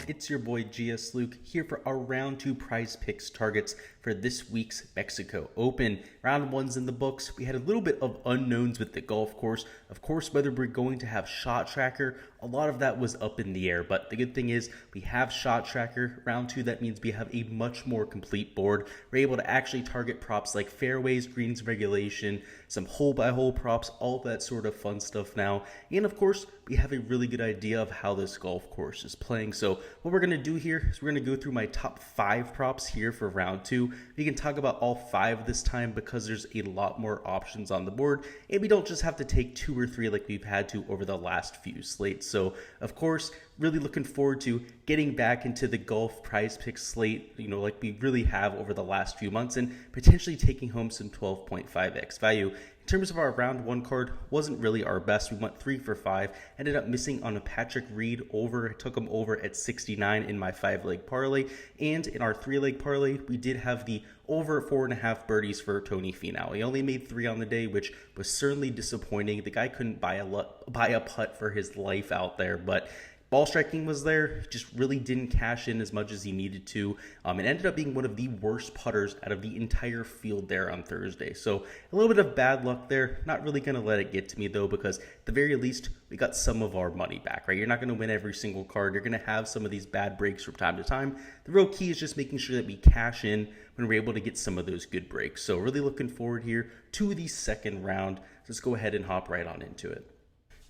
It's your boy Gsluke here for our round 2 prize picks targets for this week's Mexico Open. Round 1's in the books. We had a little bit of unknowns with the golf course. Of course, whether we're going to have shot tracker, a lot of that was up in the air, but the good thing is we have shot tracker. Round 2, that means we have a much more complete board. We're able to actually target props like fairways, greens regulation, some hole-by-hole props, all that sort of fun stuff now. And of course, we have a really good idea of how this golf course is playing. So what we're going to do here is we're going to go through my top 5 props here for round 2. We can talk about all 5 this time because there's a lot more options on the board, and we don't just have to take 2 or 3 like we've had to over the last few slates. So of course, really looking forward to getting back into the golf prize pick slate, like we really have over the last few months, and potentially taking home some 12.5x value. In terms of our round 1 card, wasn't really our best. We went 3 for 5, ended up missing on a Patrick Reed over. I took him over at 69 in my 5-leg parlay, and in our 3-leg parlay, we did have the over 4.5 birdies for Tony Fenow. He only made 3 on the day, which was certainly disappointing. The guy couldn't buy a putt for his life out there, but ball striking was there, just really didn't cash in as much as he needed to. It ended up being one of the worst putters out of the entire field there on Thursday. So a little bit of bad luck there. Not really going to let it get to me though, because at the very least, we got some of our money back, right? You're not going to win every single card. You're going to have some of these bad breaks from time to time. The real key is just making sure that we cash in when we're able to get some of those good breaks. So really looking forward here to the second round. Let's go ahead and hop right on into it.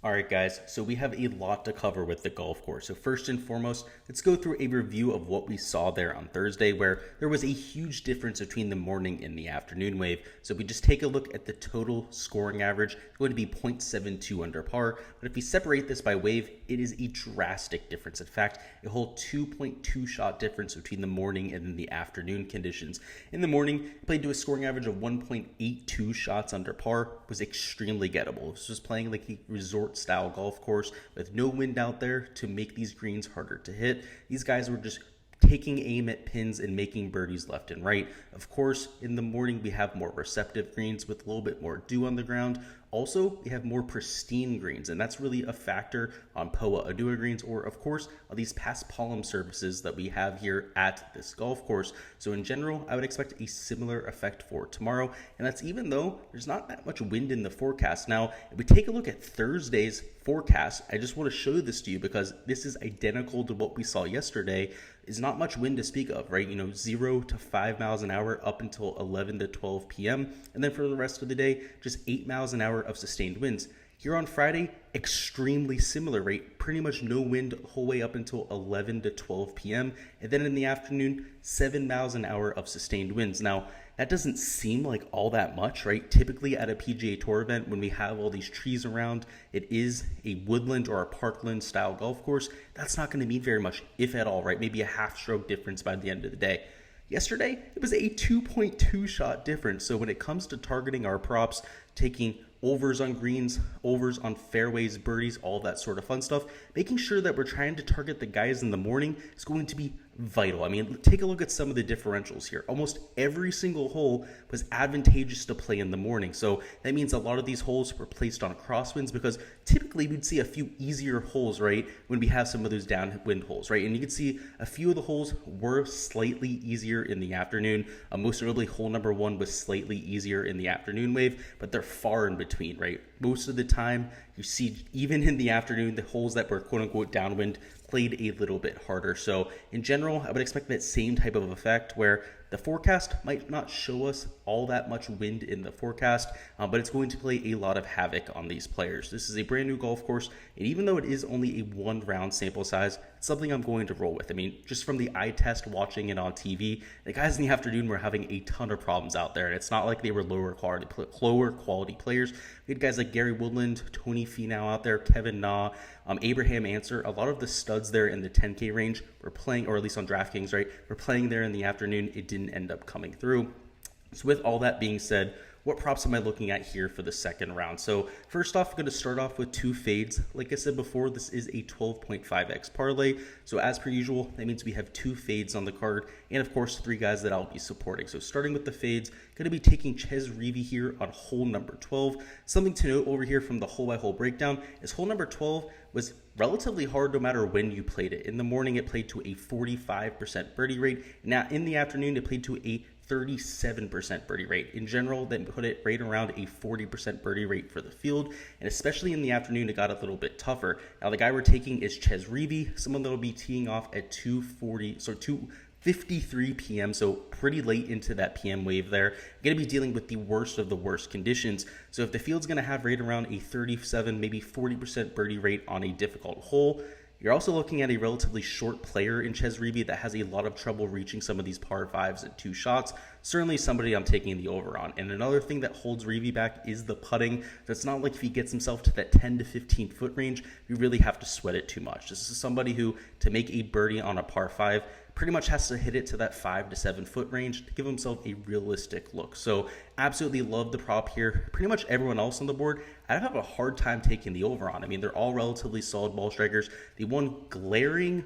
Alright guys, so we have a lot to cover with the golf course. So first and foremost, let's go through a review of what we saw there on Thursday, where there was a huge difference between the morning and the afternoon wave. So if we just take a look at the total scoring average, it's going to be 0.72 under par. But if we separate this by wave, it is a drastic difference. In fact, a whole 2.2 shot difference between the morning and then the afternoon conditions. In the morning, it played to a scoring average of 1.82 shots under par, was extremely gettable. This was playing like a resort style golf course with no wind out there to make these greens harder to hit. These guys were just taking aim at pins and making birdies left and right. Of course, in the morning we have more receptive greens with a little bit more dew on the ground. Also, we have more pristine greens, and that's really a factor on POA Adua greens, or of course, these paspalum surfaces that we have here at this golf course. So in general, I would expect a similar effect for tomorrow, and that's even though there's not that much wind in the forecast. Now, if we take a look at Thursday's forecast, I just want to show this to you because this is identical to what we saw yesterday. Is not much wind to speak of, right? 0 to 5 miles an hour up until 11 to 12 p.m. And then for the rest of the day, just 8 miles an hour of sustained winds. Here on Friday, extremely similar, right? Pretty much no wind the whole way up until 11 to 12 p.m. And then in the afternoon, 7 miles an hour of sustained winds. Now, that doesn't seem like all that much, right? Typically at a PGA Tour event, when we have all these trees around, it is a woodland or a parkland style golf course. That's not going to mean very much, if at all, right? Maybe a half stroke difference by the end of the day. Yesterday, it was a 2.2 shot difference. So when it comes to targeting our props, taking overs on greens, overs on fairways, birdies, all that sort of fun stuff, making sure that we're trying to target the guys in the morning is going to be vital. I mean, take a look at some of the differentials here. Almost every single hole was advantageous to play in the morning. So that means a lot of these holes were placed on crosswinds because typically we'd see a few easier holes, right, when we have some of those downwind holes, right? And you can see a few of the holes were slightly easier in the afternoon. Most notably, hole number 1 was slightly easier in the afternoon wave, but they're far in between, right? Most of the time, you see, even in the afternoon, the holes that were quote-unquote downwind played a little bit harder. So in general, I would expect that same type of effect where the forecast might not show us all that much wind in the forecast, but it's going to play a lot of havoc on these players. This is a brand new golf course, and even though it is only a 1-round sample size, it's something I'm going to roll with. I mean, just from the eye test watching it on TV, the guys in the afternoon were having a ton of problems out there, and it's not like they were lower quality players. We had guys like Gary Woodland, Tony Fenow out there, Kevin Na, Abraham Answer. A lot of the studs there in the 10K range were playing, or at least on Draftkings, right, were playing there in the afternoon. It didn't end up coming through. So with all that being said, what props am I looking at here for the second round? So first off, I'm going to start off with 2 fades. Like I said before, this is a 12.5x parlay. So as per usual, that means we have 2 fades on the card, and of course 3 guys that I'll be supporting. So starting with the fades, going to be taking Gsluke here on hole number 12. Something to note over here from the hole by hole breakdown is hole number 12 was relatively hard no matter when you played it. In the morning, it played to a 45% birdie rate. Now in the afternoon, it played to a 37% birdie rate. In general, that put it right around a 40% birdie rate for the field, and especially in the afternoon, it got a little bit tougher. Now the guy we're taking is Gsluke, someone that will be teeing off at 2:53 p.m., so pretty late into that PM wave there. Going to be dealing with the worst of the worst conditions. So if the field's going to have right around a 37, maybe 40% birdie rate on a difficult hole, you're also looking at a relatively short player in Gsluke that has a lot of trouble reaching some of these par 5s at 2 shots. Certainly somebody I'm taking the over on. And another thing that holds Reavie back is the putting. So it's not like if he gets himself to that 10 to 15 foot range, you really have to sweat it too much. This is somebody who, to make a birdie on a par 5, pretty much has to hit it to that 5 to 7 foot range to give himself a realistic look. So absolutely love the prop here. Pretty much everyone else on the board, I have a hard time taking the over on. I mean, they're all relatively solid ball strikers. The one glaring,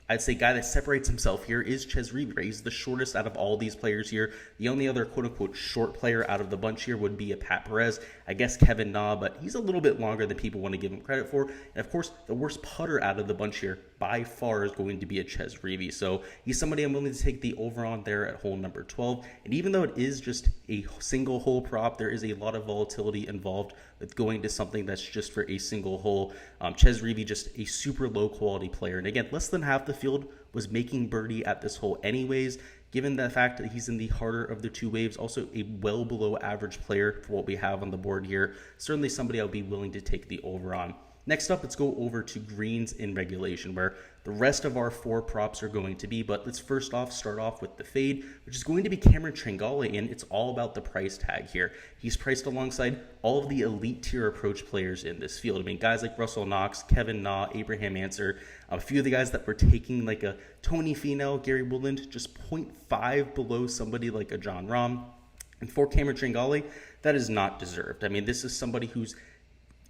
I'd say guy that separates himself here is Gsluke. He's the shortest out of all these players here. The only other quote-unquote short player out of the bunch here would be a Pat Perez. I guess Kevin Na, but he's a little bit longer than people want to give him credit for. And of course, the worst putter out of the bunch here by far is going to be a Gsluke. So he's somebody I'm willing to take the over on there at hole number 12. And even though it is just a single hole prop, there is a lot of volatility involved with going to something that's just for a single hole. Gsluke, just a super low quality player. And again, less than half the field was making birdie at this hole anyways. Given the fact that he's in the harder of the 2 waves, also a well below average player for what we have on the board here. Certainly somebody I'll be willing to take the over on. Next up, let's go over to greens in regulation, where the rest of our 4 props are going to be. But let's first off start off with the fade, which is going to be Cameron Trangolli, and it's all about the price tag here. He's priced alongside all of the elite tier approach players in this field. I mean, guys like Russell Knox, Kevin Na, Abraham Ancer, a few of the guys that were taking like a Tony Fenol, Gary Woodland, just 0.5 below somebody like a John Rahm. And for Cameron Trangolli, that is not deserved. I mean, this is somebody who's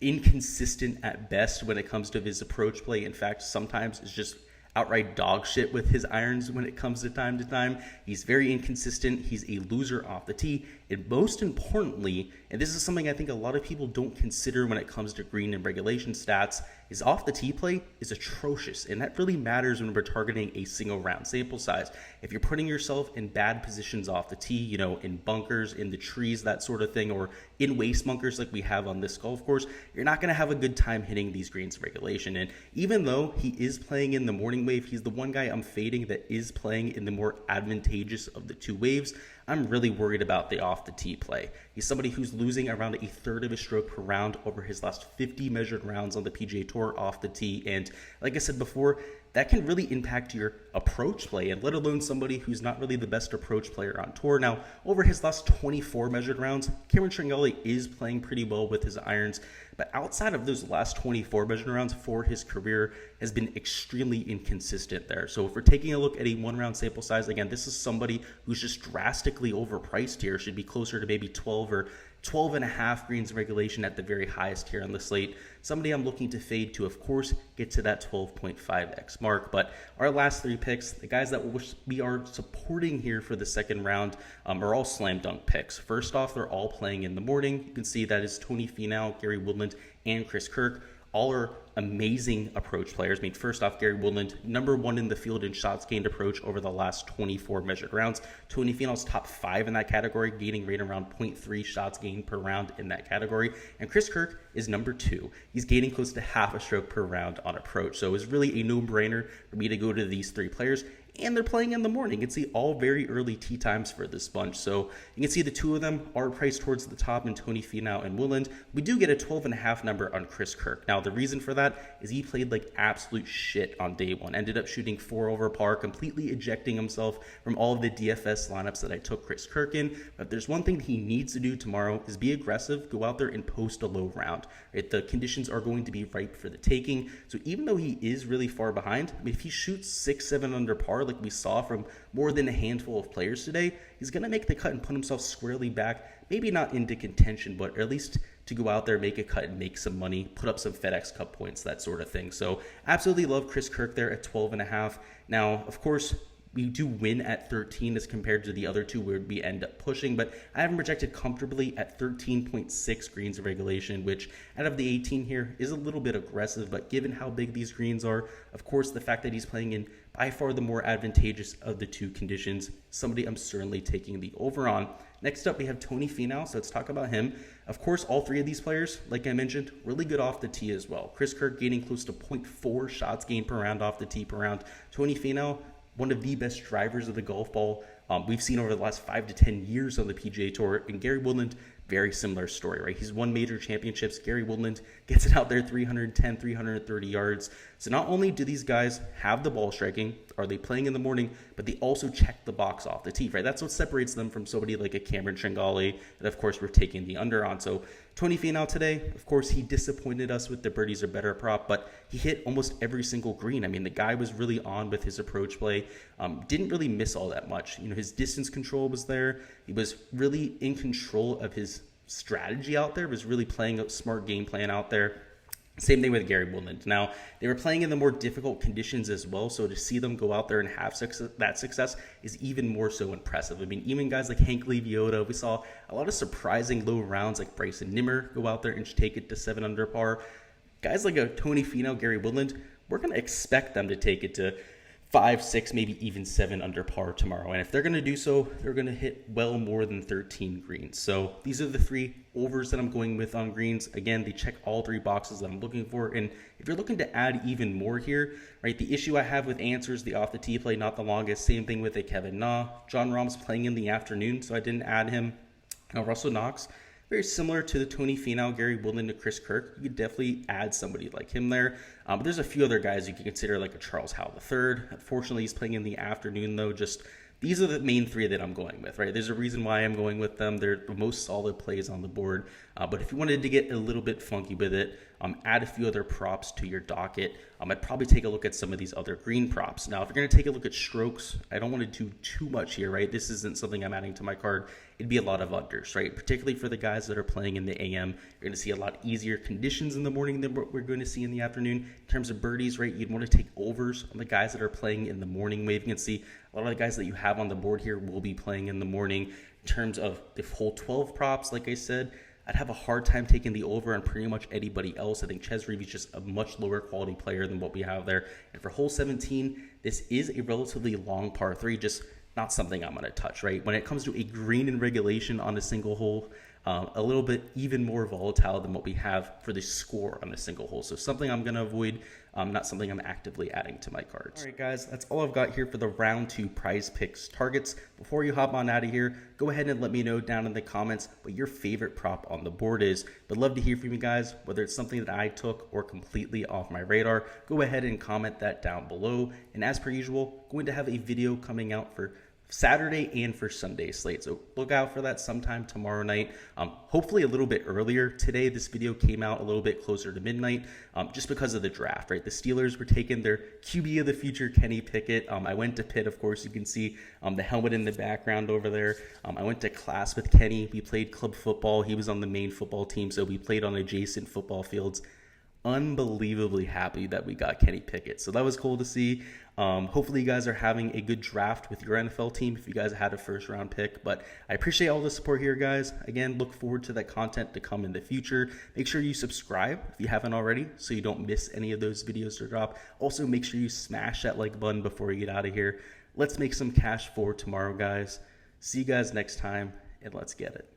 inconsistent at best when it comes to his approach play. In fact, sometimes it's just outright dog shit with his irons when it comes to time. He's very inconsistent. He's a loser off the tee. And most importantly, and this is something I think a lot of people don't consider when it comes to green and regulation stats, is off the tee play is atrocious. And that really matters when we're targeting a single round sample size. If you're putting yourself in bad positions off the tee, in bunkers, in the trees, that sort of thing, or in waste bunkers like we have on this golf course, you're not going to have a good time hitting these greens in regulation. And even though he is playing in the morning wave, he's the one guy I'm fading that is playing in the more advantageous of the 2 waves. I'm really worried about the off the tee play. He's somebody who's losing around a third of a stroke per round over his last 50 measured rounds on the PGA Tour off the tee. And like I said before, that can really impact your approach play, and let alone somebody who's not really the best approach player on tour. Now, over his last 24 measured rounds, Cameron Trangolli is playing pretty well with his irons, but outside of those last 24 measured rounds for his career has been extremely inconsistent there. So if we're taking a look at a 1-round sample size, again, this is somebody who's just drastically overpriced here, should be closer to maybe 12 or 12.5 greens in regulation at the very highest here on the slate. Somebody I'm looking to fade to, of course, get to that 12.5x mark. But our last 3 picks, the guys that we are supporting here for the second round, are all slam dunk picks. First off, they're all playing in the morning. You can see that is Tony Fenol, Gary Woodland, and Chris Kirk. All are amazing approach players. I mean, first off, Gary Woodland, number 1 in the field in shots gained approach over the last 24 measured rounds. Tony Fenol's top 5 in that category, gaining right around 0.3 shots gained per round in that category. And Chris Kirk is number 2. He's gaining close to half a stroke per round on approach. So it's really a no-brainer for me to go to these 3 players. And they're playing in the morning. You can see all very early tee times for this bunch. So you can see the 2 of them are priced towards the top in Tony Fenol and Woodland. We do get a 12.5 number on Chris Kirk. Now, the reason for that is he played like absolute shit on day 1. Ended up shooting 4 over par, completely ejecting himself from all of the DFS lineups that I took Chris Kirk in. But if there's one thing he needs to do tomorrow is be aggressive, go out there and post a low round. Right? The conditions are going to be ripe for the taking. So even though he is really far behind, I mean, if he shoots 6-7 under par, par like we saw from more than a handful of players today, he's going to make the cut and put himself squarely back, maybe not into contention, but at least to go out there, make a cut and make some money, put up some FedEx Cup points, that sort of thing. So absolutely love Chris Kirk there at 12.5. Now, of course, we do win at 13 as compared to the other two where we end up pushing, but I have him projected comfortably at 13.6 greens of regulation, which out of the 18 here is a little bit aggressive, but given how big these greens are, of course, the fact that he's playing in by far the more advantageous of the two conditions, somebody I'm certainly taking the over on. Next up, we have Tony Fenow, so let's talk about him. Of course, all three of these players, like I mentioned, really good off the tee as well. Chris Kirk gaining close to 0.4 shots gained per round off the tee per round. Tony Fenow, one of the best drivers of the golf ball we've seen over the last 5 to 10 years on the PGA Tour. And Gary Woodland, very similar story, right? He's won major championships. Gary Woodland gets it out there 310, 330 yards. So not only do these guys have the ball striking, are they playing in the morning, but they also check the box off the tee, right? That's what separates them from somebody like a Cameron Trangolli that, of course, we're taking the under on. So Tony Fenow today, of course, he disappointed us with the birdies are better prop, but he hit almost every single green. I mean, the guy was really on with his approach play. Didn't really miss all that much. You know, his distance control was there. He was really in control of his strategy out there, was really playing a smart game plan out there. Same thing with Gary Woodland. Now, they were playing in the more difficult conditions as well, so to see them go out there and have that success is even more so impressive. I mean, even guys like Hank Leviota, we saw a lot of surprising low rounds like Bryson Nimmer go out there and take it to 7 under par. Guys like a Tony Fenow, Gary Woodland, we're going to expect them to take it to 5, 6, maybe even 7 under par tomorrow. And if they're going to do so, they're going to hit well more than 13 greens. So these are the 3 overs that I'm going with on greens. Again, they check all 3 boxes that I'm looking for. And if you're looking to add even more here, right, the issue I have with answers, the off the tee play, not the longest. Same thing with a Kevin Na. John Rahm's playing in the afternoon, so I didn't add him. Now, Russell Knox, very similar to the Tony Fenow, Gary Woodland, to Chris Kirk. You could definitely add somebody like him there. But there's a few other guys you can consider, like a Charles Howell III. Unfortunately, he's playing in the afternoon, though. Just these are the main 3 that I'm going with, right? There's a reason why I'm going with them. They're the most solid plays on the board. But if you wanted to get a little bit funky with it, add a few other props to your docket. I'd probably take a look at some of these other green props. Now, if you're going to take a look at strokes, I don't want to do too much here, right? This isn't something I'm adding to my card. It'd be a lot of unders, right? Particularly for the guys that are playing in the AM. You're going to see a lot easier conditions in the morning than what we're going to see in the afternoon. In terms of birdies, right, you'd want to take overs on the guys that are playing in the morning wave. You can see a lot of the guys that you have on the board here will be playing in the morning. In terms of the whole 12 props, like I said, I'd have a hard time taking the over on pretty much anybody else. I think Ches Reavie's just a much lower quality player than what we have there. And for hole 17, this is a relatively long par 3, just not something I'm going to touch, right? When it comes to a green in regulation on a single hole, a little bit even more volatile than what we have for the score on a single hole. So something I'm going to avoid, not something I'm actively adding to my cards. All right, guys, that's all I've got here for the round 2 prize picks targets. Before you hop on out of here, go ahead and let me know down in the comments what your favorite prop on the board is. But love to hear from you guys, whether it's something that I took or completely off my radar. Go ahead and comment that down below. And as per usual, going to have a video coming out for Saturday and for Sunday slate, so look out for that sometime tomorrow night, hopefully a little bit earlier. Today this video came out a little bit closer to midnight, just because of the draft, right? The Steelers were taking their QB of the future, Kenny Pickett. I went to Pitt, of course. You can see the helmet in the background over there. I went to class with Kenny. We played club football. He was on the main football team, so we played on adjacent football fields. Unbelievably happy that we got Kenny Pickett, so that was cool to see. Hopefully you guys are having a good draft with your NFL team if you guys had a first round pick, but I appreciate all the support here, guys. Again, look forward to that content to come in the future. Make sure you subscribe if you haven't already so you don't miss any of those videos to drop. Also, make sure you smash that like button before you get out of here. Let's make some cash for tomorrow, guys. See you guys next time, and let's get it.